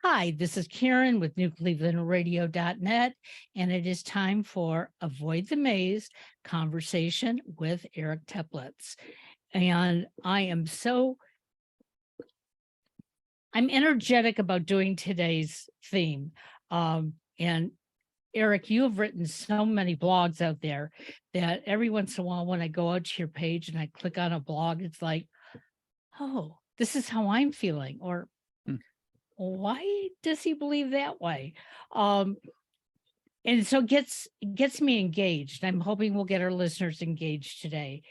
Hi, this is Karen with newclevelandradio.net, and it is time for Avoid the Maze conversation with Eric Teplitz. And I'm energetic about doing today's theme. And Eric, you have written so many blogs out there that every once in a while, when I go out to your page and I click on a blog, it's like, oh, this is how I'm feeling, or Mm. why does he believe that way? Um, and so it gets me engaged. I'm hoping we'll get our listeners engaged today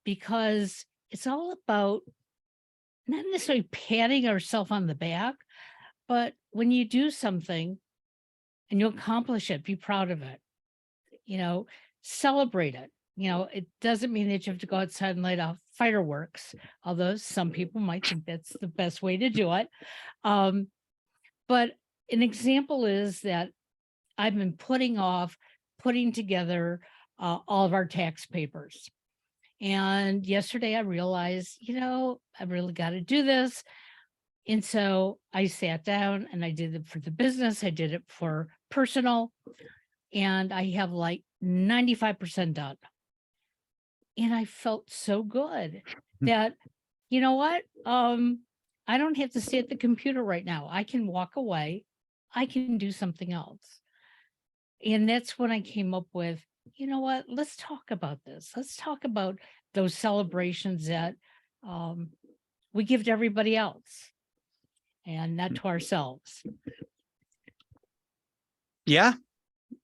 because it's all about not necessarily patting ourselves on the back, but when you do something and you accomplish it, be proud of it. You know, celebrate it. It doesn't mean that you have to go outside and light off fireworks, although some people might think that's the best way to do it. Um, but an example is that I've been putting together all of our tax papers. And yesterday I realized, I really got to do this. And so I sat down and I did it for the business, I did it for personal, and I have like 95% done. And I felt so good that, you know what? I don't have to stay at the computer right now. I can walk away. I can do something else. And that's when I came up with, you know what? Let's talk about this. Let's talk about those celebrations that um, we give to everybody else and not to ourselves. Yeah,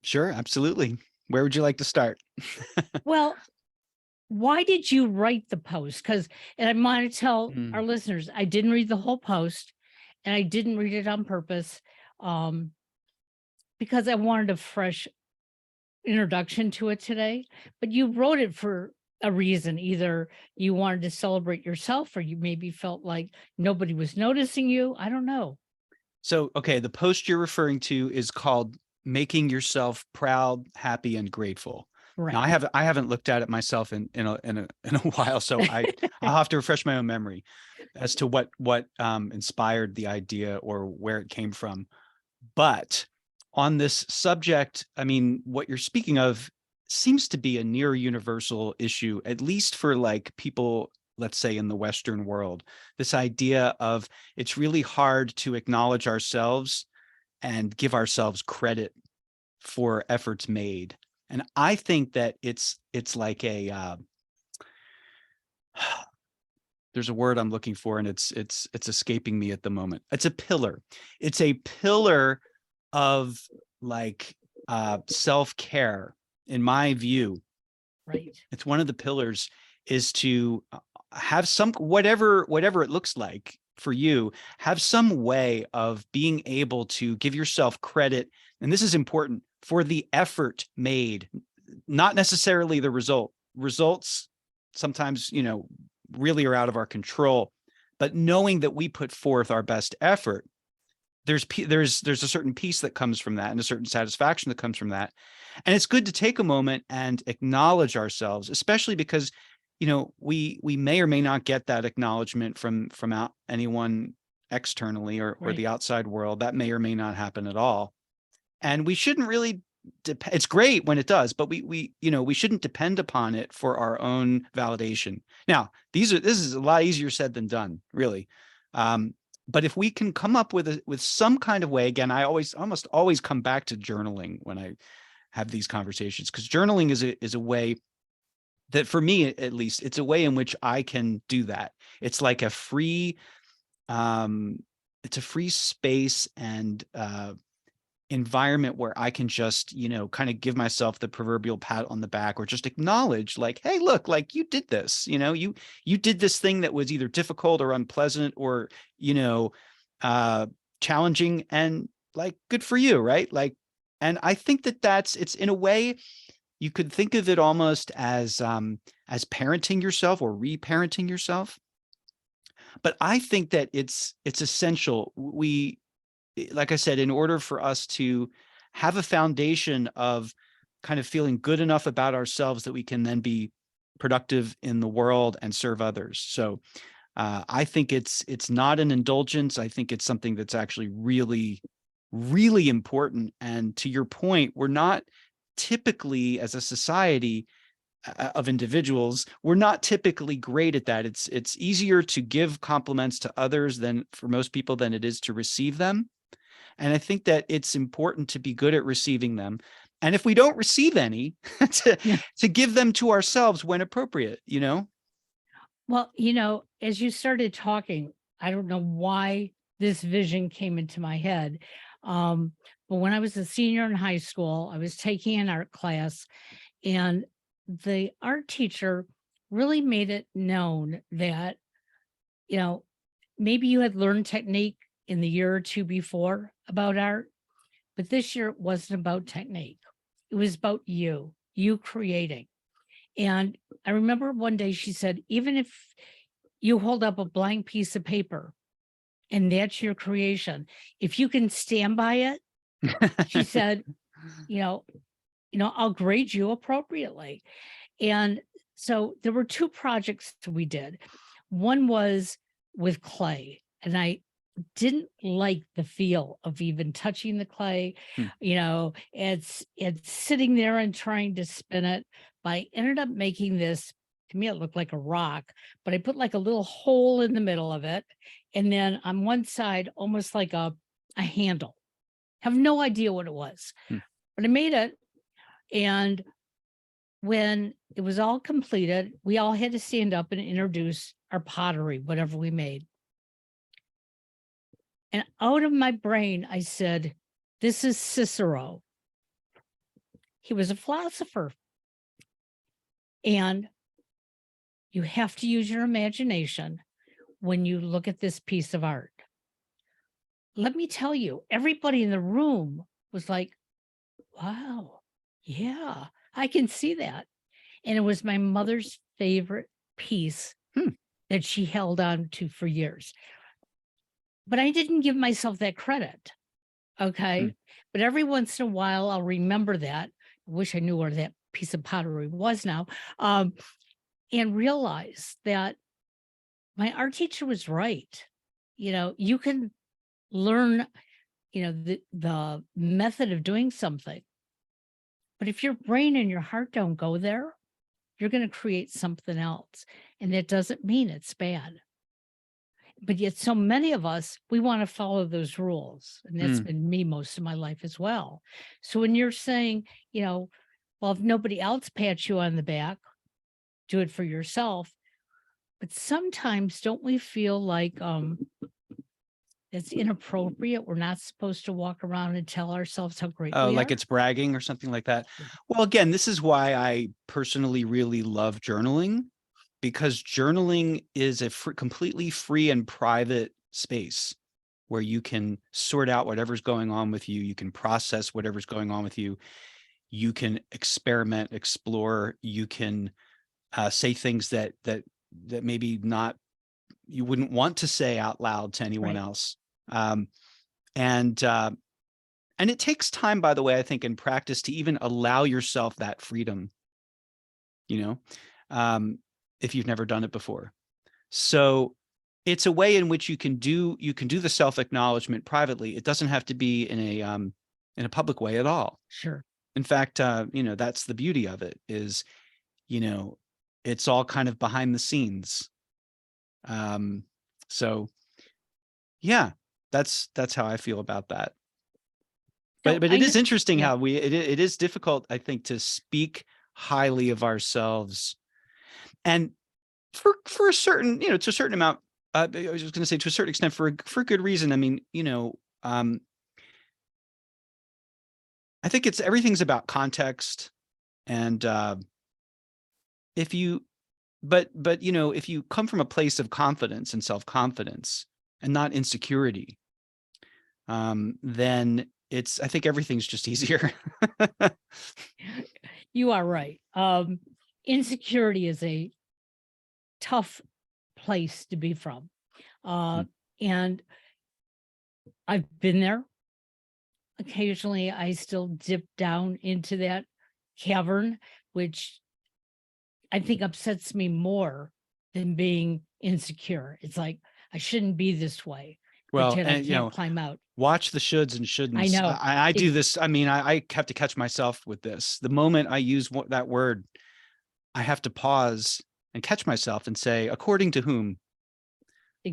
sure. Absolutely. Where would you like to start? Well, why did you write the post? And I want to tell our Mm. listeners, I didn't read the whole post and I didn't read it on purpose um, because I wanted a fresh introduction to it today. But you wrote it for a reason. Either you wanted to celebrate yourself or you maybe felt like nobody was noticing you. I don't know. So, okay, the post you're referring to is called "Making Yourself Proud, Happy, and Grateful." Now, Right. I haven't looked at it myself in a while, so I'll have to refresh my own memory as to what inspired the idea or where it came from. But on this subject, I mean, what you're speaking of seems to be a near universal issue, at least for like people, let's say in the Western world. This idea of it's really hard to acknowledge ourselves and give ourselves credit for efforts made. And I think that it's like a there's a word I'm looking for and it's escaping me at the moment. It's a pillar. It's a pillar of like self-care in my view. Right. It's one of the pillars is to have some whatever it looks like for you, have some way of being able to give yourself credit, and this is important, for the effort made, not necessarily the result. Results sometimes, really are out of our control, but knowing that we put forth our best effort, there's a certain peace that comes from that and a certain satisfaction that comes from that. And it's good to take a moment and acknowledge ourselves, especially because we may or may not get that acknowledgement from out anyone externally or Right. the outside world. That may or may not happen at all, and we shouldn't really it's great when it does, but we shouldn't depend upon it for our own validation. Now, this is a lot easier said than done, really. But if we can come up with some kind of way, again, I almost always come back to journaling when I have these conversations, because journaling is a way that, for me at least, it's a way in which I can do that. It's like a free it's a free space and environment where I can just, kind of give myself the proverbial pat on the back, or just acknowledge like, hey, look, like you did this, you did this thing that was either difficult or unpleasant or, uh, challenging, and like, good for you. Right. Like, and I think it's in a way, you could think of it almost as parenting yourself or reparenting yourself. But I think that it's essential. Like I said, in order for us to have a foundation of kind of feeling good enough about ourselves that we can then be productive in the world and serve others. So I think it's not an indulgence. I think it's something that's actually really, really important. And to your point, we're not typically, as a society of individuals, we're not typically great at that. It's easier to give compliments to others than for most people than it is to receive them. And I think that it's important to be good at receiving them. And if we don't receive any, to, Yeah. to give them to ourselves when appropriate, you know? Well, as you started talking, I don't know why this vision came into my head. But when I was a senior in high school, I was taking an art class, and the art teacher really made it known that, you know, maybe you had learned technique in the year or two before about art, but this year it wasn't about technique. It was about you creating. And I remember one day she said, even if you hold up a blank piece of paper and that's your creation, if you can stand by it, she said, you know, I'll grade you appropriately. And so there were two projects we did. One was with clay, and I didn't like the feel of even touching the clay. Hmm. It's sitting there and trying to spin it. But I ended up making this, to me, it looked like a rock, but I put like a little hole in the middle of it. And then on one side, almost like a handle. Have no idea what it was, Hmm. but I made it. And when it was all completed, we all had to stand up and introduce our pottery, whatever we made. And out of my brain, I said, this is Cicero. He was a philosopher. And you have to use your imagination when you look at this piece of art. Let me tell you, everybody in the room was like, wow, yeah, I can see that. And it was my mother's favorite piece that she held on to for years. But I didn't give myself that credit. Okay. But every once in a while, I'll remember that. I wish I knew where that piece of pottery was now. And realize that my art teacher was right. You can learn, the method of doing something. But if your brain and your heart don't go there, you're going to create something else. And that doesn't mean it's bad. But yet so many of us, we want to follow those rules. And that's been me most of my life as well. So when you're saying, well, if nobody else pats you on the back, do it for yourself. But sometimes don't we feel like it's inappropriate? We're not supposed to walk around and tell ourselves how great we Like are. it's bragging or something like that. Yeah. Well, again, this is why I personally really love journaling, because journaling is a completely free and private space where you can sort out whatever's going on with you. You can process whatever's going on with you. You can experiment, explore. You can say things that maybe not you wouldn't want to say out loud to anyone Right. else. And it takes time, by the way, I think, in practice to even allow yourself that freedom, if you've never done it before. So it's a way in which you can do the self-acknowledgement privately. It doesn't have to be in a public way at all. Sure. In fact, that's the beauty of it is, it's all kind of behind the scenes. So yeah, that's how I feel about that. So But it is interesting yeah, how it is difficult, I think, to speak highly of ourselves, and for a certain, to a certain amount. I was just going to say, to a certain extent, for good reason. I mean, I think everything's about context, and if you, but if you come from a place of confidence and self-confidence and not insecurity, then I think everything's just easier. you are right. Insecurity is a tough place to be from. And I've been there. Occasionally, I still dip down into that cavern, which I think upsets me more than being insecure. It's like, I shouldn't be this way, but Well, yet I and can't climb out. watch the shoulds and I shouldn'ts. know. I do Ex- this. I mean, I have to catch myself with this. The moment I use that word, I have to pause and catch myself and say, according to whom?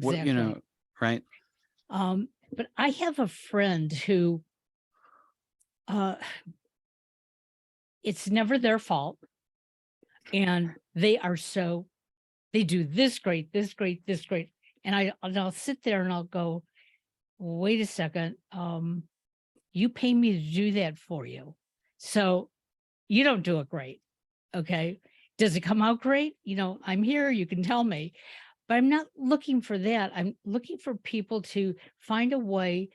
What, exactly. right? But I have a friend who, uh, it's never their fault. And they do this great, this great, this great. And I'll sit there and I'll go, wait a second. You pay me to do that for you. So you don't do it great. Okay. Does it come out great? I'm here, you can tell me, but I'm not looking for that. I'm looking for people to find a way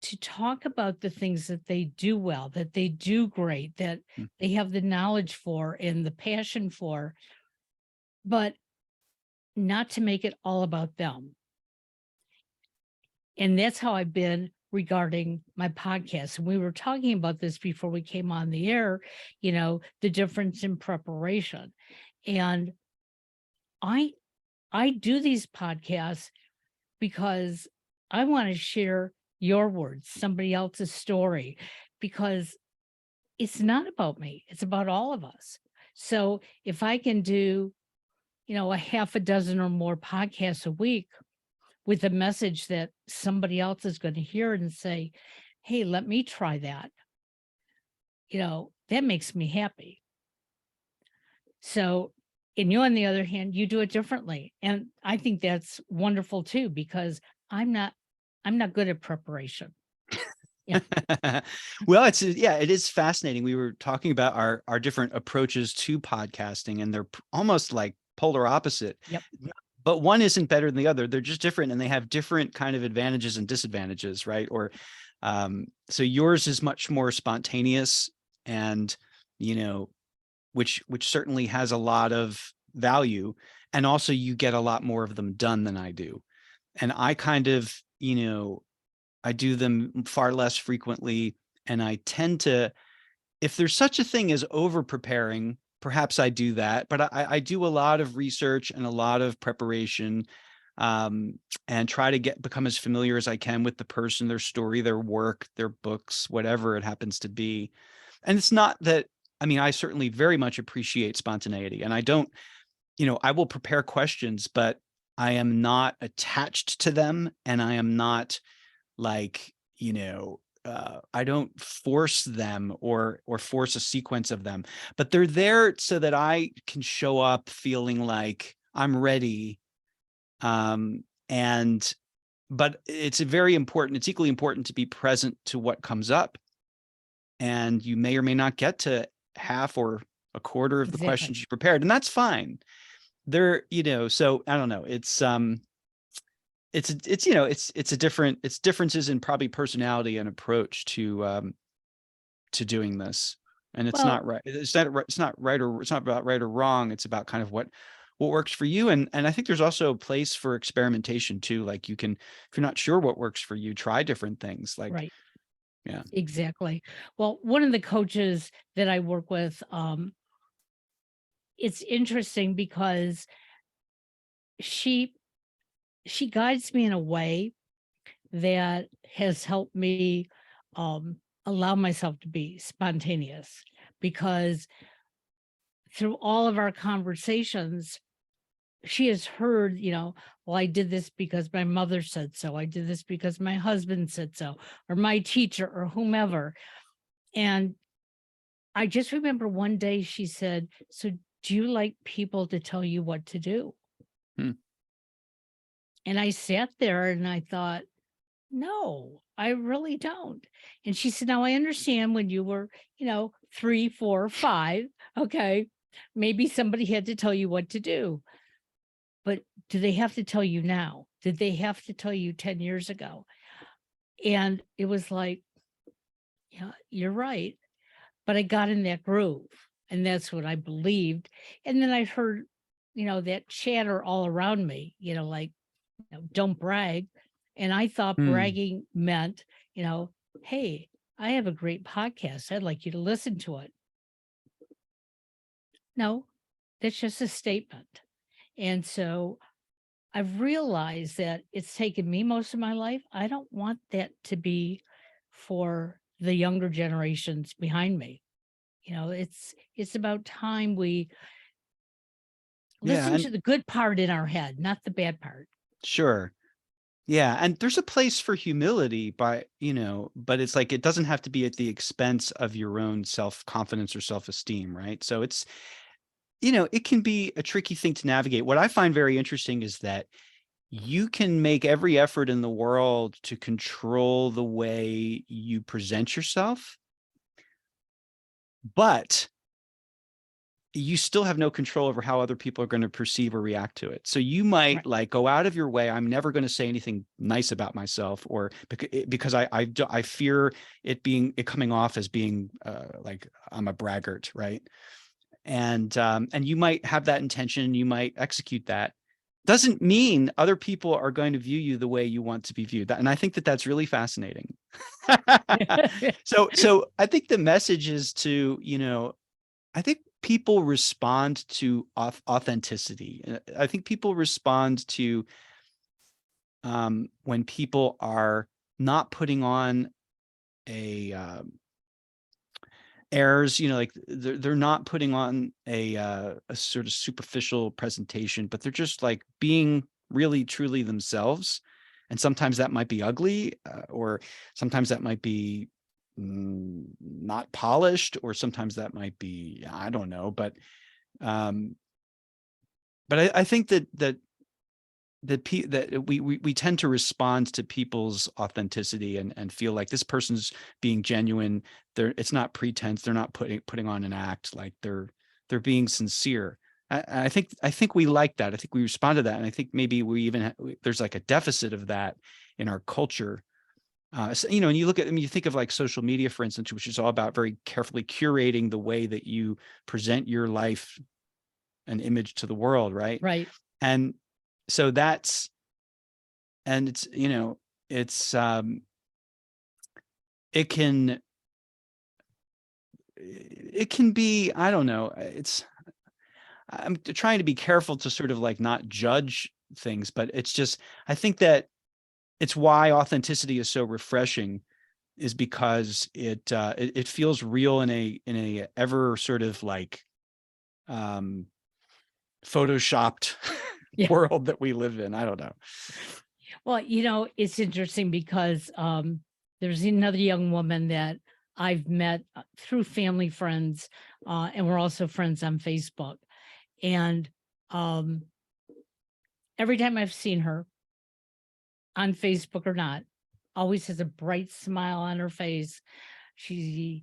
to talk about the things that they do well, that they do great, that Mm. they have the knowledge for and the passion for, but not to make it all about them. And that's how I've been regarding my podcast. And we were talking about this before we came on the air, the difference in preparation. And I I do these podcasts because I want to share your words, somebody else's story, because it's not about me. It's about all of us. So if I can do, a half a dozen or more podcasts a week with a message that somebody else is going to hear and say, hey, let me try that, that makes me happy. So, and you, on the other hand, you do it differently. And I think that's wonderful too, because I'm not, I'm not good at preparation. Yeah. Well, it is fascinating. We were talking about our different approaches to podcasting, and they're almost like polar opposite. Yep. But one isn't better than the other. They're just different, and they have different kind of advantages and disadvantages, right? Or so yours is much more spontaneous, and which certainly has a lot of value, and also you get a lot more of them done than I do. And I kind of, I do them far less frequently, and I tend to, if there's such a thing as over preparing, perhaps I do that, but I do a lot of research and a lot of preparation, and try to become as familiar as I can with the person, their story, their work, their books, whatever it happens to be. And it's not that, I mean, I certainly very much appreciate spontaneity, and I don't, I will prepare questions, but I am not attached to them, and I am not like, I don't force them or force a sequence of them, but they're there so that I can show up feeling like I'm ready. And but it's equally important to be present to what comes up. And you may or may not get to half or a quarter of the Exactly. questions you prepared, and that's fine. So I don't know. It's differences in probably personality and approach to doing this. And it's Well, not right. It's not right, or it's not about right or wrong. It's about kind of what works for you. And I think there's also a place for experimentation too. Like you can, if you're not sure what works for you, try different things. Like, right. yeah. Exactly. Well, one of the coaches that I work with, it's interesting because she she guides me in a way that has helped me allow myself to be spontaneous, because through all of our conversations she has heard, well, I did this because my mother said so, I did this because my husband said so, or my teacher, or whomever. And I just remember one day she said, so do you like people to tell you what to do? Hmm. And I sat there and I thought, no, I really don't. And she said, now I understand when you were, 3, 4, 5. Okay. Maybe somebody had to tell you what to do, but do they have to tell you now? Did they have to tell you 10 years ago? And it was like, yeah, you're right. But I got in that groove, and that's what I believed. And then I heard, that chatter all around me, like, don't brag. And I thought Hmm. bragging meant, hey, I have a great podcast. I'd like you to listen to it. No, that's just a statement. And so I've realized that it's taken me most of my life. I don't want that to be for the younger generations behind me. It's about time we Yeah. listen And to the good part in our head, not the bad part. sure. Yeah. And there's a place for humility but it's like, it doesn't have to be at the expense of your own self-confidence or self-esteem, right? So it can be a tricky thing to navigate. What I find very interesting is that you can make every effort in the world to control the way you present yourself, but you still have no control over how other people are going to perceive or react to it. So you might Right. like go out of your way. I'm never going to say anything nice about myself, or because I fear it coming off as being like I'm a braggart, right? And you might have that intention. You might execute that. Doesn't mean other people are going to view you the way you want to be viewed. And I think that that's really fascinating. So I think the message is I think people respond to authenticity. I think people respond to when people are not putting on a airs, like they're not putting on a sort of superficial presentation, but they're just like being really truly themselves. And sometimes that might be ugly, or sometimes that might be not polished, or sometimes that might be, I don't know, um, but I think that we tend to respond to people's authenticity and feel like this person's being genuine. It's not pretense. They're not putting on an act. Like they're being sincere. I think we like that. I think we respond to that, and I think maybe we even there's like a deficit of that in our culture. And you look at, you think of like social media, for instance, which is all about very carefully curating the way that you present your life and image to the world, right? Right. And so it's it's it can be, I don't know, I'm trying to be careful to sort of like not judge things, but it's just, I think that it's why authenticity is so refreshing, is because it feels real in a ever sort of like photoshopped Yeah. world that we live in. I don't know. Well, it's interesting because there's another young woman that I've met through family friends, and we're also friends on Facebook. And um, every time I've seen her on Facebook or not, always has a bright smile on her face. She's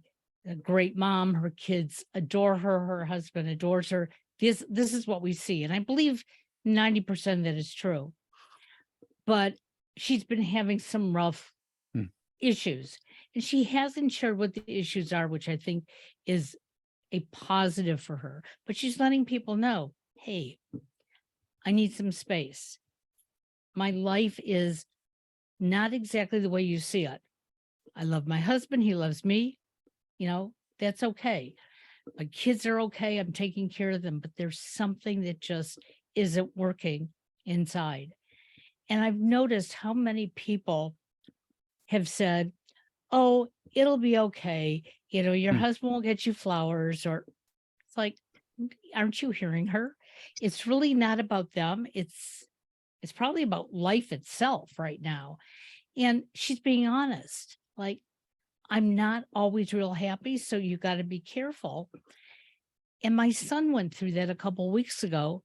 a great mom. Her kids adore her. Her husband adores her. This is what we see, and I believe 90% that is true. But she's been having some rough Hmm. issues, and she hasn't shared what the issues are, which I think is a positive for her. But she's letting people know, hey, I need some space. My life is not exactly the way you see it. I love my husband. He loves me. That's okay. My kids are okay. I'm taking care of them, but there's something that just isn't working inside. And I've noticed how many people have said, oh, it'll be okay. Your Hmm. husband will get you flowers, or it's like, aren't you hearing her? It's really not about them. It's probably about life itself right now. And she's being honest. Like, I'm not always real happy, so you got to be careful. And my son went through that a couple weeks ago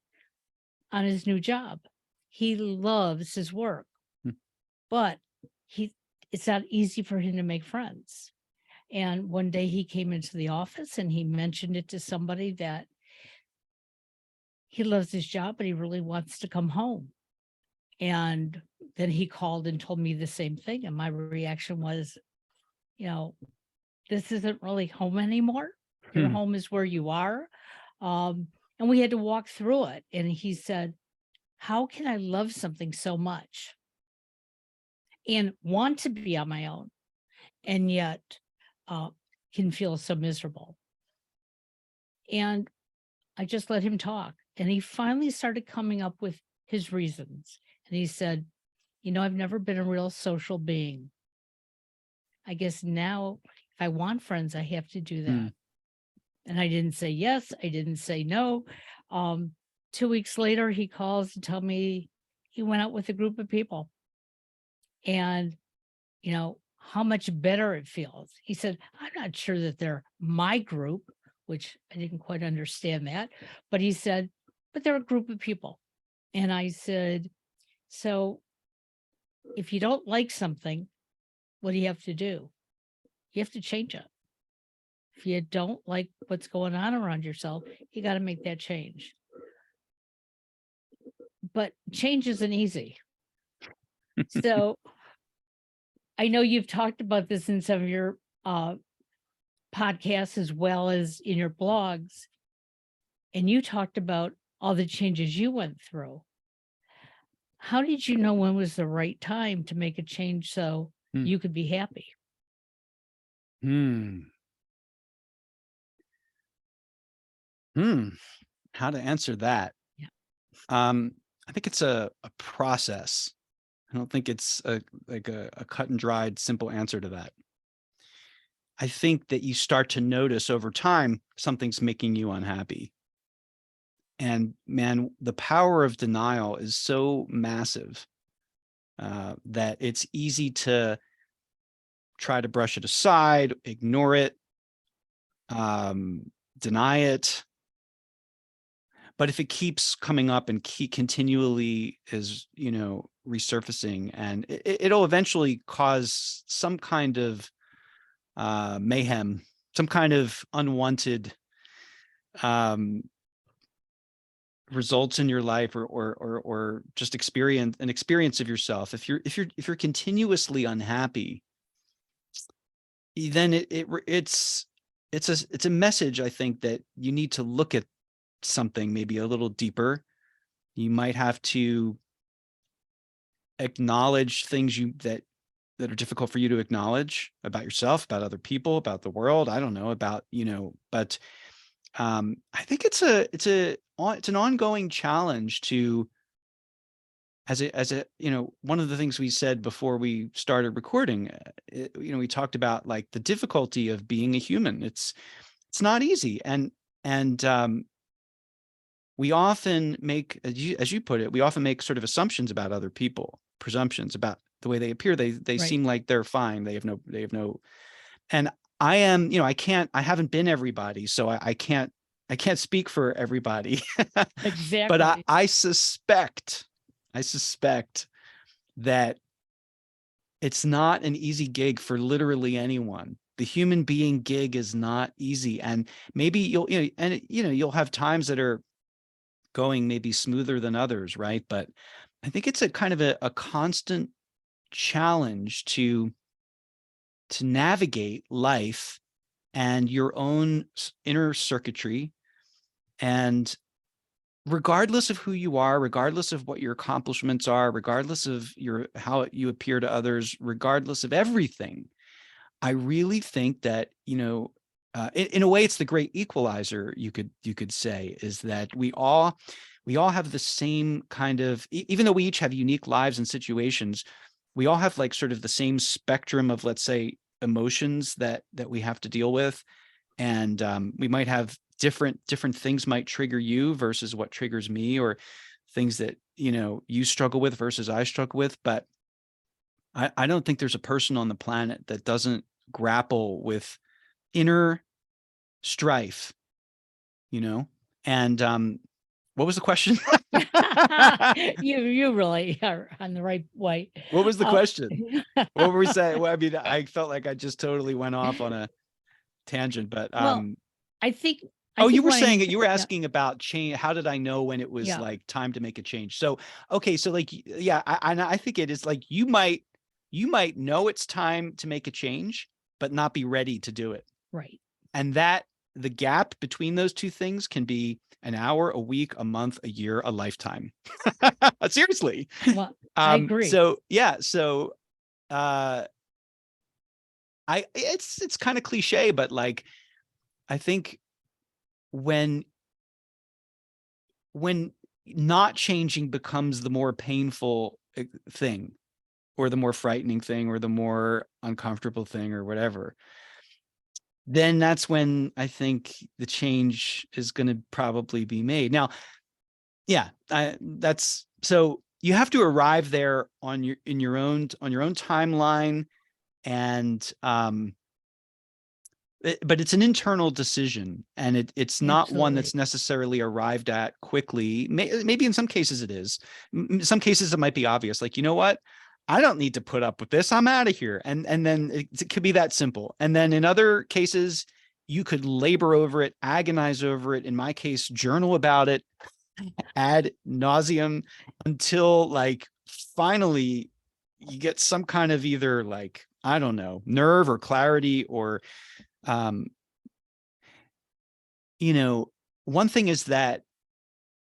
on his new job. He loves his work, Hmm. but he it's not easy for him to make friends. And one day he came into the office and he mentioned it to somebody that he loves his job, but he really wants to come home. And then he called and told me the same thing. And my reaction was, you know, this isn't really home anymore. Your Hmm. home is where you are. And we had to walk through it. And he said, how can I love something so much and want to be on my own and yet uh, can feel so miserable? And I just let him talk. And he finally started coming up with his reasons. And he said, I've never been a real social being. I guess now if I want friends, I have to do that. Hmm. And I didn't say yes. I didn't say no. 2 weeks later, he calls to tell me he went out with a group of people. And, how much better it feels. He said, I'm not sure that they're my group, which I didn't quite understand that. But he said, but they're a group of people. And I said, so if you don't like something, what do you have to do? You have to change it. If you don't like what's going on around yourself, you got to make that change. But change isn't easy. So I know you've talked about this in some of your podcasts as well as in your blogs. And you talked about all the changes you went through. How did you know when was the right time to make a change so you could be happy? How to answer that? Yeah. I think it's a process. I don't think it's a cut and dried simple answer to that. I think that you start to notice over time something's making you unhappy. And man, the power of denial is so massive that it's easy to try to brush it aside, ignore it, deny it. But if it keeps coming up and continually is, resurfacing, and it'll eventually cause some kind of mayhem, some kind of unwanted results in your life, or just experience of yourself. If you're continuously unhappy, then it's a message, I think, that you need to look at something maybe a little deeper. You might have to acknowledge things that are difficult for you to acknowledge about yourself, about other people, about the world. I don't know about, but I think it's an ongoing challenge to, as a one of the things we said before we started recording, we talked about like the difficulty of being a human. It's not easy. And we often make, as you put it, we often make sort of assumptions about other people, presumptions about the way they appear. They Right. seem like they're fine. They have no, and I am, I haven't been everybody, so I can't speak for everybody. Exactly. But I suspect that it's not an easy gig for literally anyone. The human being gig is not easy. And maybe you'll have times that are going maybe smoother than others, right? But I think it's a kind of a constant challenge to navigate life and your own inner circuitry. And regardless of who you are, regardless of what your accomplishments are, regardless of how you appear to others, regardless of everything, I really think that, in a way, it's the great equalizer, you could say, is that we all have the same kind of, even though we each have unique lives and situations, we all have like sort of the same spectrum of, let's say, emotions that we have to deal with. And we might have different things might trigger you versus what triggers me, or things that, you struggle with versus I struggle with. But I don't think there's a person on the planet that doesn't grapple with inner strife, and what was the question? You really are on the right way. What was the question? What were we saying? Well, I mean, I felt like I just totally went off on a tangent, but Well, I think you were what saying I- it. You were yeah, asking about change. How did I know when it was yeah, like time to make a change? So, okay, so like, yeah, I think it is like you might know it's time to make a change, but not be ready to do it. right. And that the gap between those two things can be an hour, a week, a month, a year, a lifetime. Seriously. Well, I agree. So yeah, so it's kind of cliche, but like I think when when not changing becomes the more painful thing, or the more frightening thing, or the more uncomfortable thing, or whatever, then that's when I think the change is going to probably be made. Now, yeah, that's so you have to arrive there on your own timeline, and but it's an internal decision, and it's not one Absolutely. that's necessarily arrived at quickly. Maybe in some cases it is. In some cases it might be obvious, like, you know what? I don't need to put up with this. I'm out of here. And then it could be that simple. And then in other cases, you could labor over it, agonize over it. In my case, journal about it ad nauseum until, like, finally you get some kind of either, like, I don't know, nerve or clarity, or um you know, one thing is that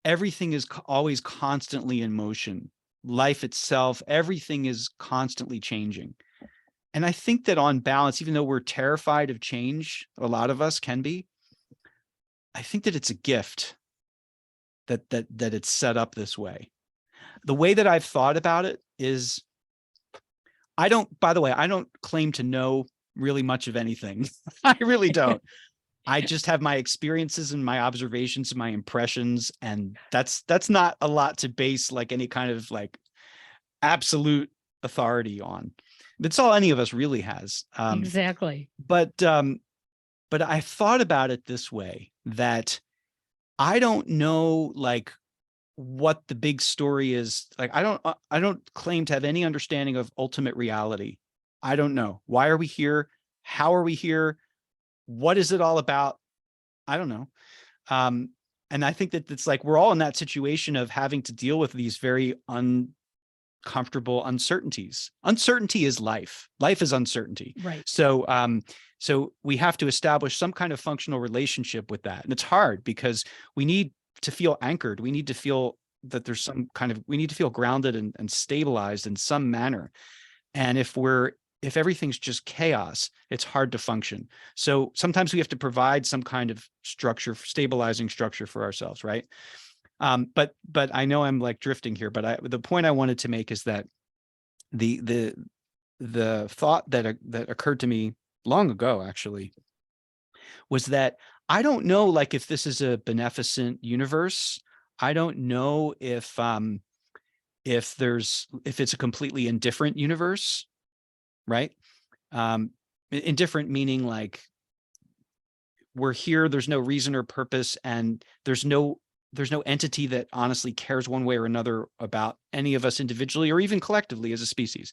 everything is always constantly in motion. Life itself, everything is constantly changing. And I think that on balance, even though we're terrified of change, a lot of us can be, I think that it's a gift that it's set up this way. The way that I've thought about it is, by the way, I don't claim to know really much of anything. I really don't. I just have my experiences and my observations and my impressions, and that's not a lot to base like any kind of like absolute authority on. That's all any of us really has. Exactly. But I thought about it this way, that I don't know, like, what the big story is. Like, I don't claim to have any understanding of ultimate reality. I don't know. Why are we here? How are we here? What is it all about? I don't know. Um, and I think that it's like we're all in that situation of having to deal with these very uncomfortable uncertainties. Uncertainty is life. Life is uncertainty. Right. So we have to establish some kind of functional relationship with that. And it's hard because we need to feel anchored. We need to feel that there's some kind of, we need to feel grounded and stabilized in some manner. And if everything's just chaos, it's hard to function. So sometimes we have to provide some kind of structure, stabilizing structure for ourselves, right? But I know I'm like drifting here, but the point I wanted to make is that the thought that occurred to me long ago, actually, was that I don't know, like, if this is a beneficent universe. I don't know if it's a completely indifferent universe, right? Indifferent meaning, like, we're here, there's no reason or purpose, and there's no entity that honestly cares one way or another about any of us individually or even collectively as a species.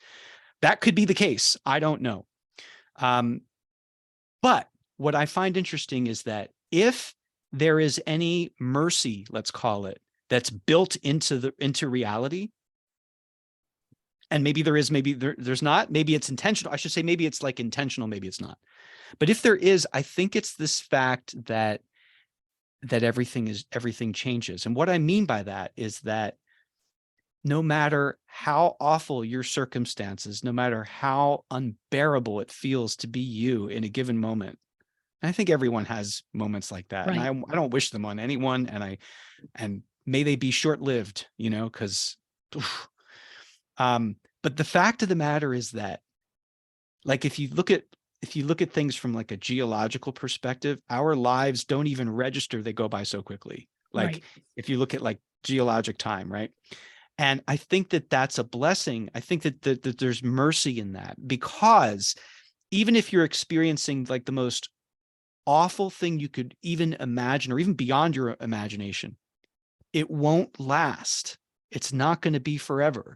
That could be the case. I don't know. But what I find interesting is that if there is any mercy, let's call it, that's built into reality, and maybe there is, maybe there's not, maybe it's intentional. I should say maybe it's like intentional, maybe it's not. But if there is, I think it's this fact that everything changes. And what I mean by that is that no matter how awful your circumstances, no matter how unbearable it feels to be you in a given moment, and I think everyone has moments like that, Right. and I don't wish them on anyone, and may they be short-lived, because but the fact of the matter is that, like, if you look at things from like a geological perspective, our lives don't even register. They go by so quickly. Like, Right. if you look at like geologic time, right? And I think that that's a blessing. I think that there's mercy in that, because even if you're experiencing like the most awful thing you could even imagine, or even beyond your imagination, it won't last. It's not going to be forever.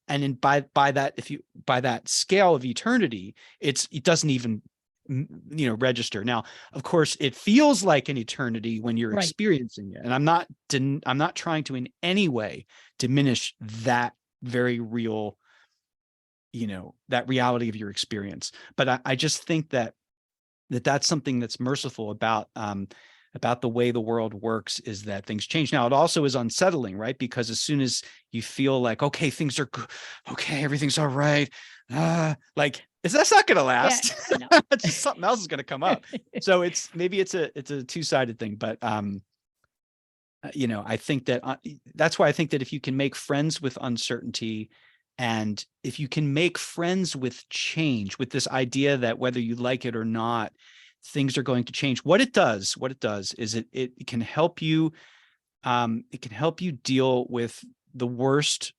And by that scale of eternity, it doesn't even register. Now, of course, it feels like an eternity when you're Right. experiencing it, and I'm not trying to in any way diminish that very real, that reality of your experience. But I just think that's something that's merciful about the way the world works, is that things change. Now, it also is unsettling, right? Because as soon as you feel like, okay, things are good, okay, everything's all right, like, that's not going to Yeah. last. No. Just something else is going to come up. So maybe it's a two-sided thing, but I think that that's why I think that if you can make friends with uncertainty, and if you can make friends with change, with this idea that whether you like it or not, things are going to change. What it does is it can help you, deal with the worst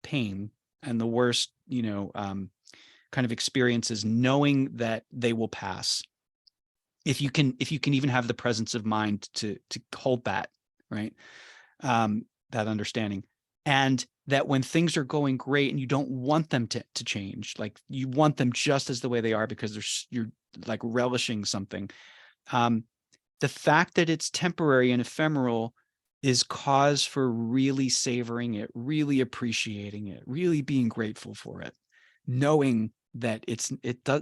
pain and the worst, kind of experiences, knowing that they will pass. If you can even have the presence of mind to hold that, right? That understanding. And that when things are going great and you don't want them to change, like you want them just as the way they are because you're like relishing something. The fact that it's temporary and ephemeral is cause for really savoring it, really appreciating it, really being grateful for it, knowing that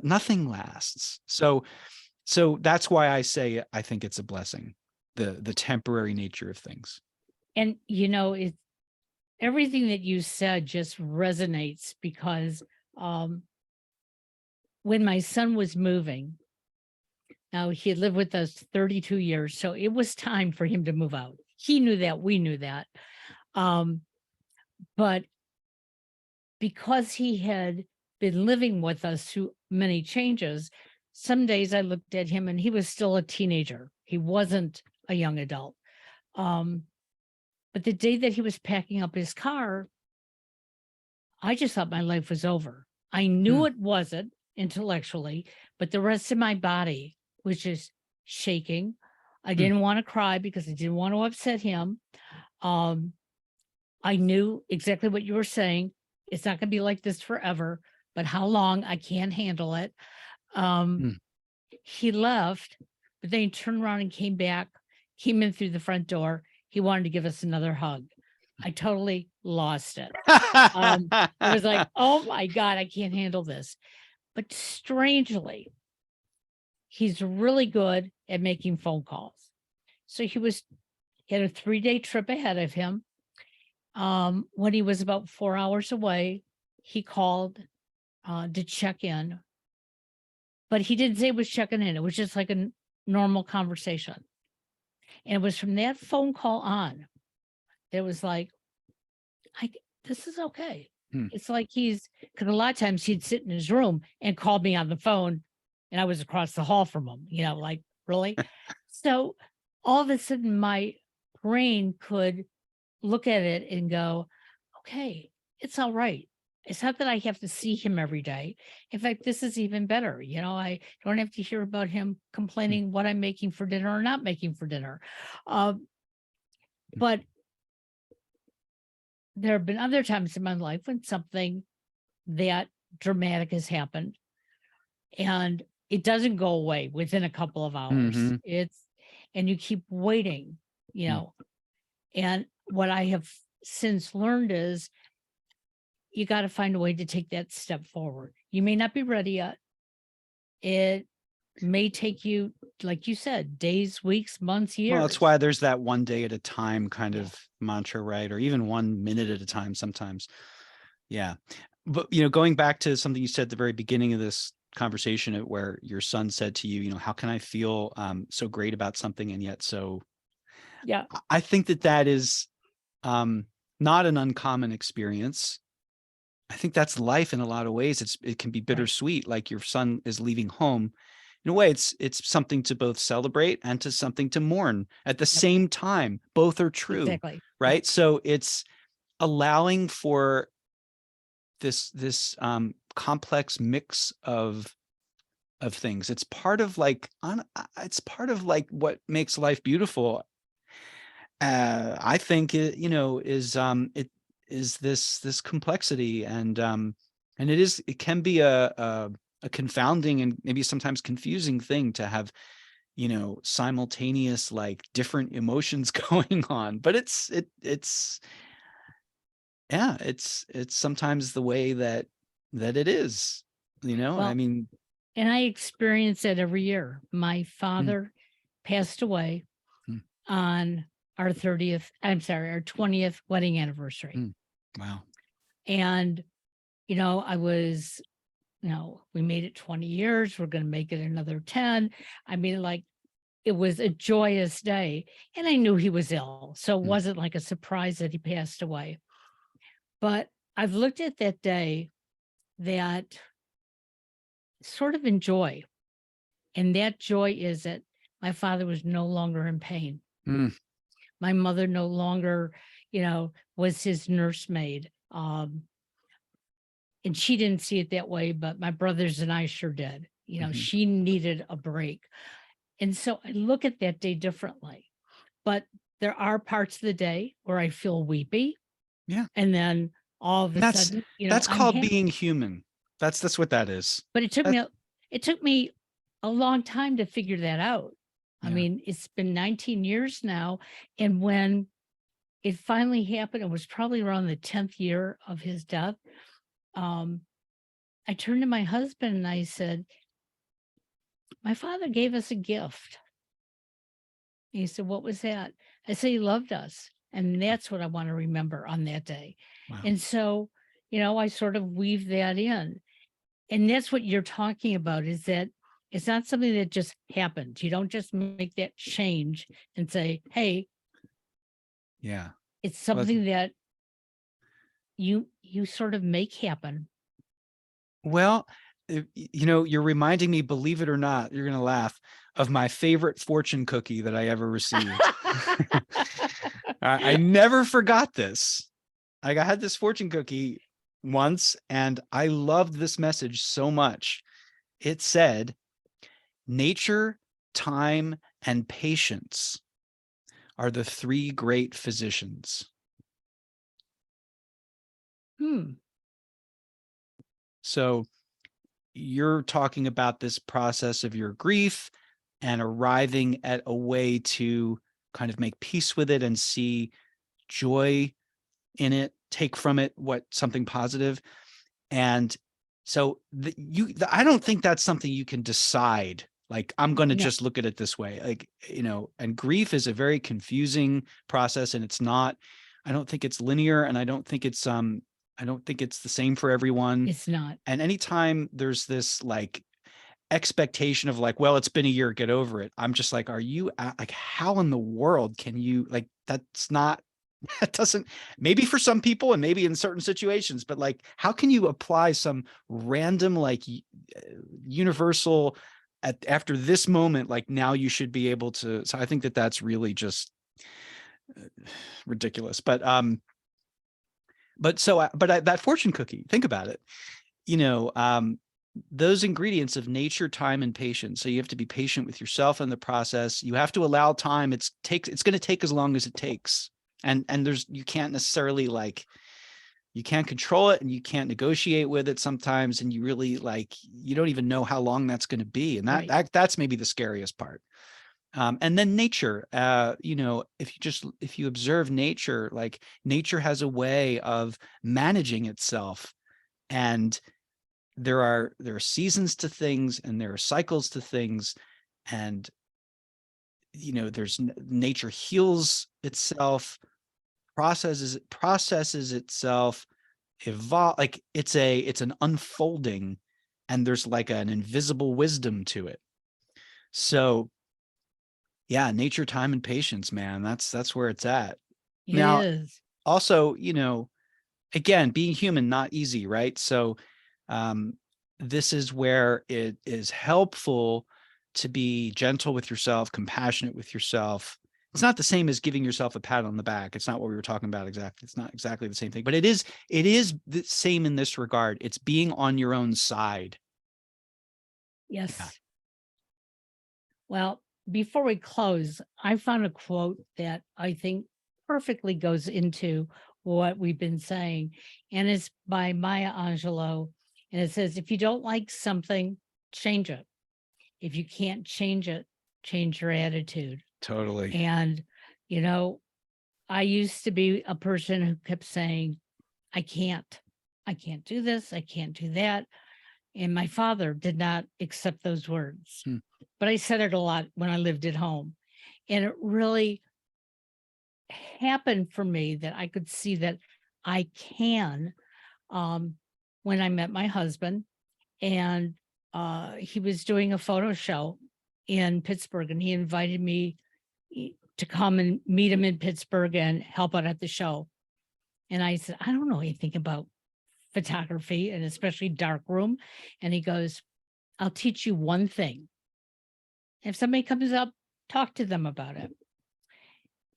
nothing lasts. So that's why I say I think it's a blessing, the temporary nature of things. And it's everything that you said just resonates because when my son was moving, now he had lived with us 32 years, so it was time for him to move out. He knew that, we knew that. But because he had been living with us through many changes, some days I looked at him and he was still a teenager. He wasn't a young adult. But the day that he was packing up his car, I just thought my life was over. I knew it wasn't intellectually, but the rest of my body was just shaking. I didn't want to cry because I didn't want to upset him. I knew exactly what you were saying. It's not going to be like this forever, but how long? I can't handle it. He left, but then he turned around and came back, came in through the front door. He wanted to give us another hug. I totally lost it. I was like, oh my God, I can't handle this. But strangely, he's really good at making phone calls. So he had a 3-day trip ahead of him. When he was about 4 hours away, he called to check in. But he didn't say he was checking in. It was just like a normal conversation. And it was from that phone call on, it was like, this is okay. It's like because a lot of times he'd sit in his room and call me on the phone and I was across the hall from him, like, really? So all of a sudden my brain could look at it and go, okay, it's all right. It's not that I have to see him every day. In fact, this is even better. I don't have to hear about him complaining what I'm making for dinner or not making for dinner. But there have been other times in my life when something that dramatic has happened and it doesn't go away within a couple of hours. And you keep waiting, and what I have since learned is you got to find a way to take that step forward. You may not be ready yet. It may take you, like you said, days, weeks, months, years. Well, that's why there's that one day at a time kind of mantra, right? Or even 1 minute at a time sometimes. Yeah. But, going back to something you said at the very beginning of this conversation where your son said to you, how can I feel so great about something and yet so. Yeah. I think that is not an uncommon experience. I think that's life in a lot of ways. It can be bittersweet, like your son is leaving home. In a way, it's something to both celebrate and to something to mourn at the same time. Both are true. Exactly. Right. Yep. So it's allowing for this complex mix of things. It's part of like what makes life beautiful. I think it is this complexity and it can be a confounding and maybe sometimes confusing thing to have simultaneous like different emotions going on, but it's sometimes the way that it is, Well, I mean. and I experience it every year. My father passed away on our 20th wedding anniversary. Wow. And, I was, we made it 20 years. We're going to make it another 10. I mean, like it was a joyous day. And I knew he was ill. So it Mm. wasn't like a surprise that he passed away. But I've looked at that day that sort of in joy. And that joy is that my father was no longer in pain. Mm. My mother no longer, was his nursemaid. And she didn't see it that way, but my brothers and I sure did. Mhm. She needed a break. And so I look at that day differently. But there are parts of the day where I feel weepy. Yeah. And then all of a And sudden, that's I'm called happy. being human. That's what that is. But That's it took me a long time to figure that out. I yeah. mean, it's been 19 years now. And when it finally happened, it was probably around the 10th year of his death. I turned to my husband and I said, my father gave us a gift. He said, what was that? I said, he loved us. And that's what I want to remember on that day. Wow. And so, I sort of weave that in. And that's what you're talking about, is that it's not something that just happens. You don't just make that change and say, hey, Yeah. it's Well, something that you sort of make happen. well, you're reminding me, believe it or not, you're going to laugh, of my favorite fortune cookie that I ever received. I never forgot this. Like, I had this fortune cookie once and I loved this message so much. It said, nature, time, and patience are the three great physicians. Hmm. So you're talking about this process of your grief and arriving at a way to kind of make peace with it and see joy in it, take from it something positive. And so I don't think that's something you can decide. Like, I'm going to No, just look at it this way. Like, and grief is a very confusing process, and I don't think it's linear, and I don't think it's the same for everyone. it's not. And anytime there's this like expectation of like, well, it's been a year, get over it. I'm just like, like, how in the world can you, like, that's not, that doesn't, maybe for some people and maybe in certain situations, but like, how can you apply some random, like, universal after this moment, like now you should be able to. So I think that's really just ridiculous. But that fortune cookie, think about it, those ingredients of nature, time, and patience. So you have to be patient with yourself in the process. You have to allow time. It's going to take as long as it takes. And you can't necessarily, like, you can't control it and you can't negotiate with it sometimes. And you really, like, you don't even know how long that's going to be. And Right. that's maybe the scariest part. And then nature, if you observe nature, like, nature has a way of managing itself. And there are seasons to things and there are cycles to things. And, there's nature heals itself, processes itself, evolve. Like, it's an unfolding, and there's like an invisible wisdom to it. So yeah, nature, time, and patience, man, that's where it's at. It Now, is. also, again, being human, not easy, right? So this is where it is helpful to be gentle with yourself, compassionate with yourself. It's not the same as giving yourself a pat on the back. It's not what we were talking about exactly. It's not exactly the same thing, but it is the same in this regard. It's being on your own side. Yeah. Yes. Well, before we close, I found a quote that I think perfectly goes into what we've been saying. And it's by Maya Angelou. And it says, if you don't like something, change it. If you can't change it, change your attitude. Totally. And, I used to be a person who kept saying, I can't do this. I can't do that. And my father did not accept those words. Hmm. But I said it a lot when I lived at home. And it really happened for me that I could see that I can, when I met my husband, and he was doing a photo show in Pittsburgh, and he invited me to come and meet him in Pittsburgh and help out at the show. And I said, I don't know anything about photography, and especially darkroom. And he goes, I'll teach you one thing. If somebody comes up, talk to them about it.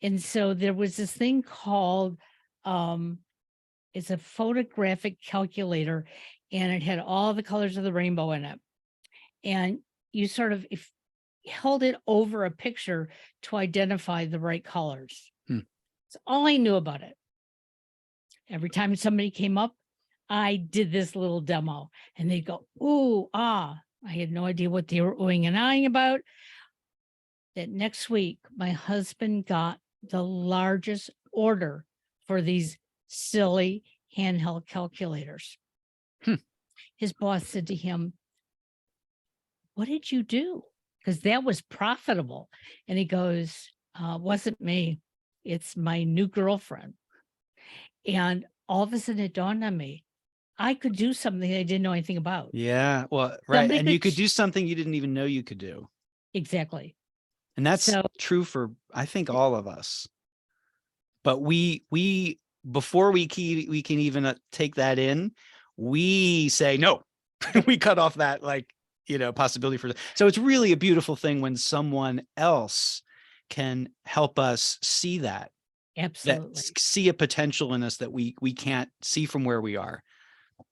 And so there was this thing called, it's a photographic calculator, and it had all the colors of the rainbow in it. And you sort of held it over a picture to identify the right colors. That's all I knew about it. Every time somebody came up, I did this little demo, and they'd go, ooh, ah. I had no idea what they were oohing and ahhing about. That next week, my husband got the largest order for these silly handheld calculators. His boss said to him, what did you do? Because that was profitable. And he goes, wasn't me. It's my new girlfriend. And all of a sudden it dawned on me, I could do something I didn't know anything about. Yeah. Well, right. Somebody And you could do something you didn't even know you could do. Exactly. And that's true for, I think, all of us. But we before we can even take that in, we say, no, we cut off that, like, possibility for. So it's really a beautiful thing when someone else can help us see that. Absolutely. That see a potential in us that we can't see from where we are.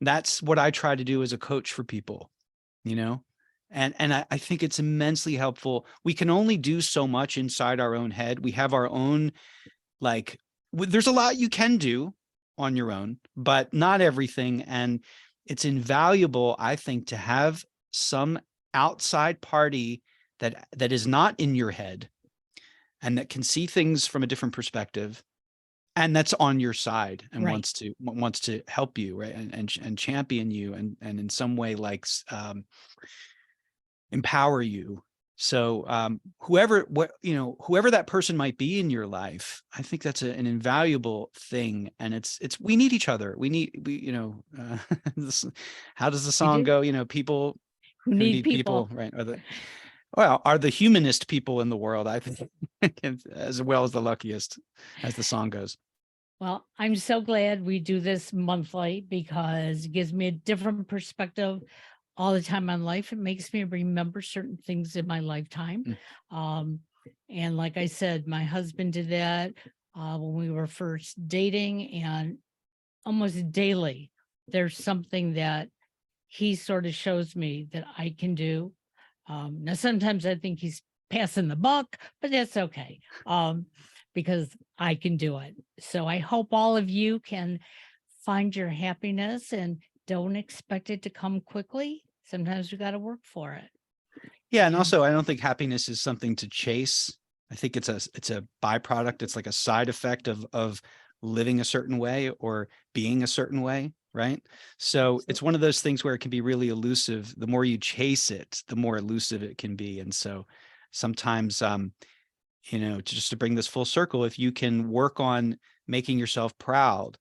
That's what I try to do as a coach for people, and I think it's immensely helpful. We can only do so much inside our own head. We have our own, there's a lot you can do on your own, but not everything. And it's invaluable, I think, to have some outside party that is not in your head and that can see things from a different perspective, and that's on your side and wants to help you, right, and champion you, and in some way, empower you. So whoever that person might be in your life, I think that's an invaluable thing. And it's we need each other. How does the song go? People who need people, right? Are the humanist people in the world, I think, as well as the luckiest, as the song goes. Well, I'm so glad we do this monthly, because it gives me a different perspective all the time on life. It makes me remember certain things in my lifetime. And like I said, my husband did that when we were first dating, and almost daily, there's something that he sort of shows me that I can do. Now, sometimes I think he's passing the buck, but that's okay. Because I can do it. So I hope all of you can find your happiness, and don't expect it to come quickly. Sometimes we got to work for it. Yeah. And also, I don't think happiness is something to chase. I think it's a byproduct. It's like a side effect of living a certain way or being a certain way. Right. So it's one of those things where it can be really elusive. The more you chase it, the more elusive it can be. And so sometimes, just to bring this full circle, if you can work on making yourself proud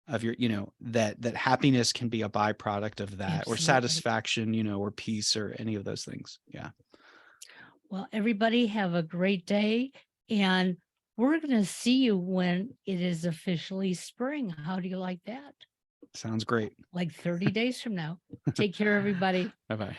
of your, that happiness can be a byproduct of that. Absolutely. Or satisfaction, or peace, or any of those things. Yeah. Well, everybody have a great day, and we're going to see you when it is officially spring. How do you like that? Sounds great. Like 30 days from now. Take care, everybody. Bye-bye.